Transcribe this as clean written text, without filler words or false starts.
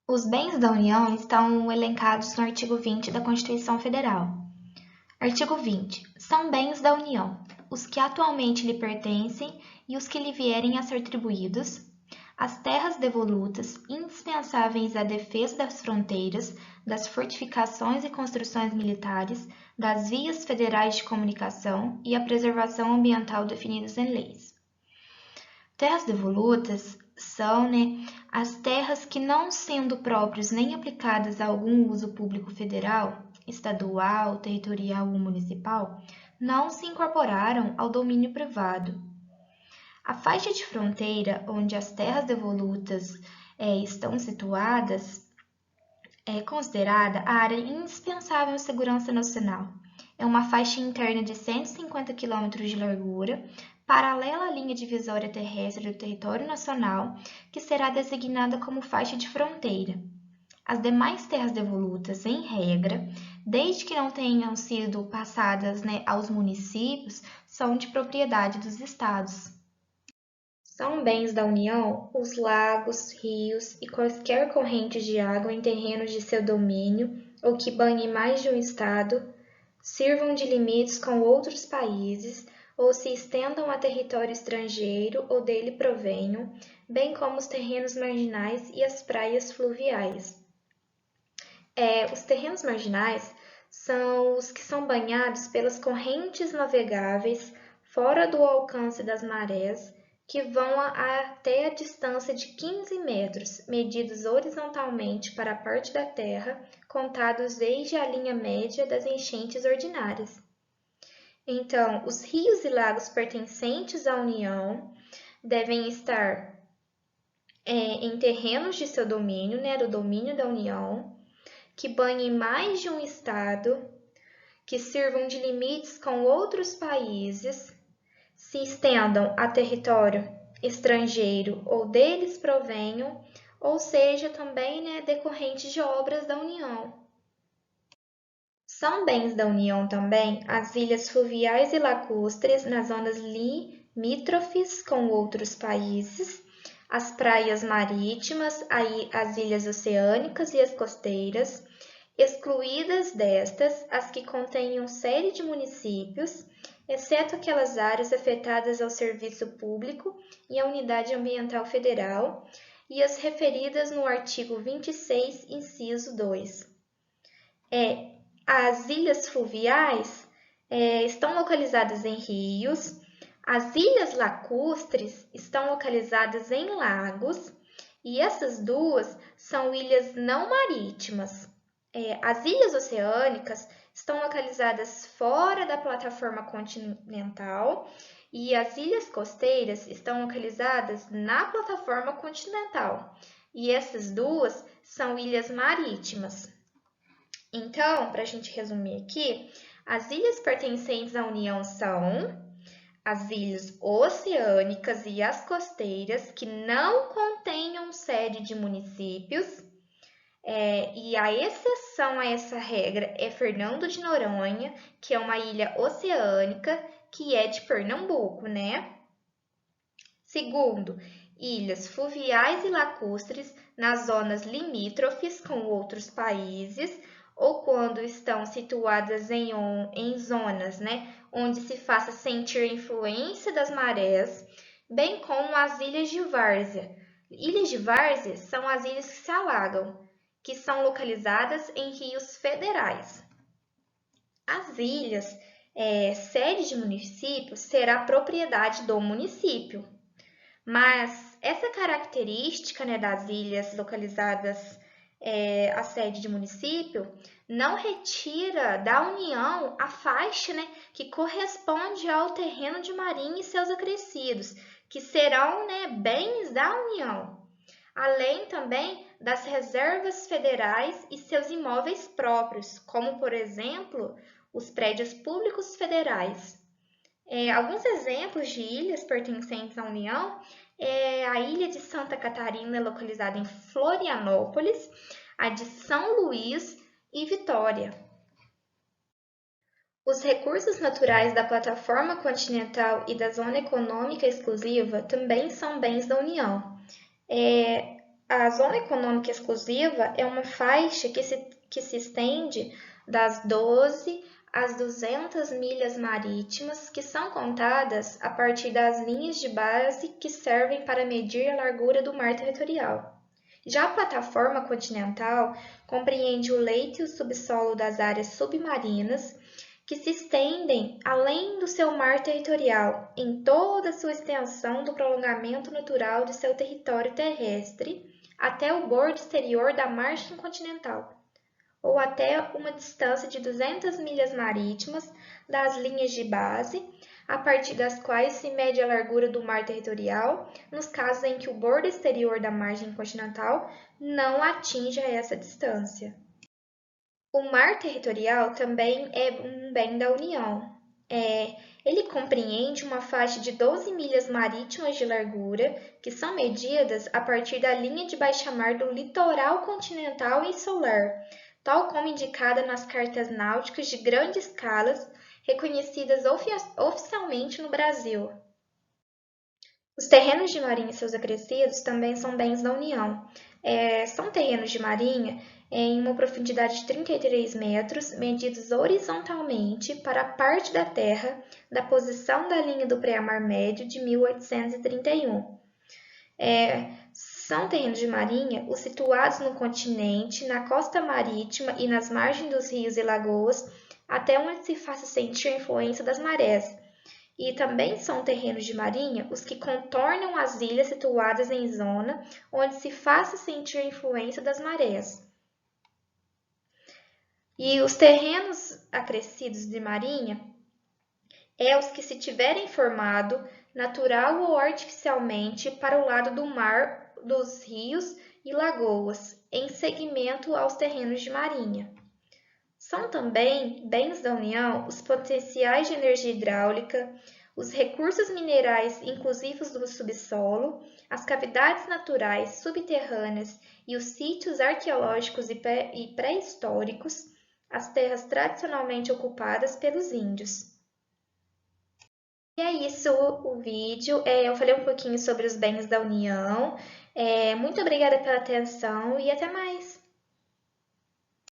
Os bens da União estão elencados no artigo 20 da Constituição Federal. Artigo 20. São bens da União os que atualmente lhe pertencem e os que lhe vierem a ser atribuídos, as terras devolutas indispensáveis à defesa das fronteiras, das fortificações e construções militares, das vias federais de comunicação e a preservação ambiental definidas em leis. Terras devolutas são, as terras que, não sendo próprios nem aplicadas a algum uso público federal, estadual, territorial ou municipal, não se incorporaram ao domínio privado. A faixa de fronteira onde as terras devolutas estão situadas é considerada a área indispensável à segurança nacional. É uma faixa interna de 150 km de largura, paralela à linha divisória terrestre do território nacional, que será designada como faixa de fronteira. As demais terras devolutas, em regra, desde que não tenham sido passadas aos municípios, são de propriedade dos estados. São bens da União os lagos, rios e quaisquer correntes de água em terrenos de seu domínio ou que banhem mais de um estado, sirvam de limites com outros países ou se estendam a território estrangeiro ou dele provenham, bem como os terrenos marginais e as praias fluviais. Os terrenos marginais são os que são banhados pelas correntes navegáveis fora do alcance das marés, que vão até a distância de 15 metros, medidos horizontalmente para a parte da terra, contados desde a linha média das enchentes ordinárias. Então, os rios e lagos pertencentes à União devem estar em terrenos de seu domínio, do domínio da União, que banhem mais de um estado, que sirvam de limites com outros países, se estendam a território estrangeiro ou deles provenham, ou seja, também decorrentes de obras da União. São bens da União também as ilhas fluviais e lacustres nas zonas limítrofes com outros países, as praias marítimas, as ilhas oceânicas e as costeiras, excluídas destas as que contenham série de municípios, exceto aquelas áreas afetadas ao serviço público e à Unidade Ambiental Federal, e as referidas no artigo 26, inciso 2. As ilhas fluviais estão localizadas em rios, as ilhas lacustres estão localizadas em lagos, e essas duas são ilhas não marítimas. As ilhas oceânicas estão localizadas fora da plataforma continental e as ilhas costeiras estão localizadas na plataforma continental. E essas duas são ilhas marítimas. Então, para a gente resumir aqui, as ilhas pertencentes à União são as ilhas oceânicas e as costeiras que não contenham sede de municípios. E a exceção a essa regra é Fernando de Noronha, que é uma ilha oceânica que é de Pernambuco, Segundo, ilhas fluviais e lacustres nas zonas limítrofes com outros países ou quando estão situadas em zonas, onde se faça sentir a influência das marés, bem como as ilhas de várzea. Ilhas de várzea são as ilhas que se alagam, que são localizadas em rios federais. As ilhas, sede de município, será propriedade do município. Mas essa característica das ilhas localizadas a sede de município não retira da União a faixa que corresponde ao terreno de marinha e seus acrescidos, que serão bens da União, além também das reservas federais e seus imóveis próprios, como, por exemplo, os prédios públicos federais. Alguns exemplos de ilhas pertencentes à União é a ilha de Santa Catarina, localizada em Florianópolis, a de São Luís e Vitória. Os recursos naturais da plataforma continental e da zona econômica exclusiva também são bens da União. A Zona Econômica Exclusiva é uma faixa que se estende das 12 às 200 milhas marítimas, que são contadas a partir das linhas de base que servem para medir a largura do mar territorial. Já a plataforma continental compreende o leito e o subsolo das áreas submarinas, que se estendem além do seu mar territorial, em toda a sua extensão do prolongamento natural de seu território terrestre, até o bordo exterior da margem continental, ou até uma distância de 200 milhas marítimas das linhas de base, a partir das quais se mede a largura do mar territorial, nos casos em que o bordo exterior da margem continental não atinja essa distância. O mar territorial também é um bem da União. Ele compreende uma faixa de 12 milhas marítimas de largura, que são medidas a partir da linha de baixamar do litoral continental e insular, tal como indicada nas cartas náuticas de grandes escalas reconhecidas oficialmente no Brasil. Os terrenos de marinha e seus acrescidos também são bens da União. São terrenos de marinha em uma profundidade de 33 metros, medidos horizontalmente para a parte da terra da posição da linha do pré-mar médio de 1831. São terrenos de marinha os situados no continente, na costa marítima e nas margens dos rios e lagoas, até onde se faça sentir a influência das marés. E também são terrenos de marinha os que contornam as ilhas situadas em zona onde se faça sentir a influência das marés. E os terrenos acrescidos de marinha os que se tiverem formado natural ou artificialmente para o lado do mar, dos rios e lagoas, em seguimento aos terrenos de marinha. São também bens da União os potenciais de energia hidráulica, os recursos minerais inclusivos do subsolo, as cavidades naturais subterrâneas e os sítios arqueológicos e pré-históricos, as terras tradicionalmente ocupadas pelos índios. E é isso o vídeo. Eu falei um pouquinho sobre os bens da União. Muito obrigada pela atenção e até mais!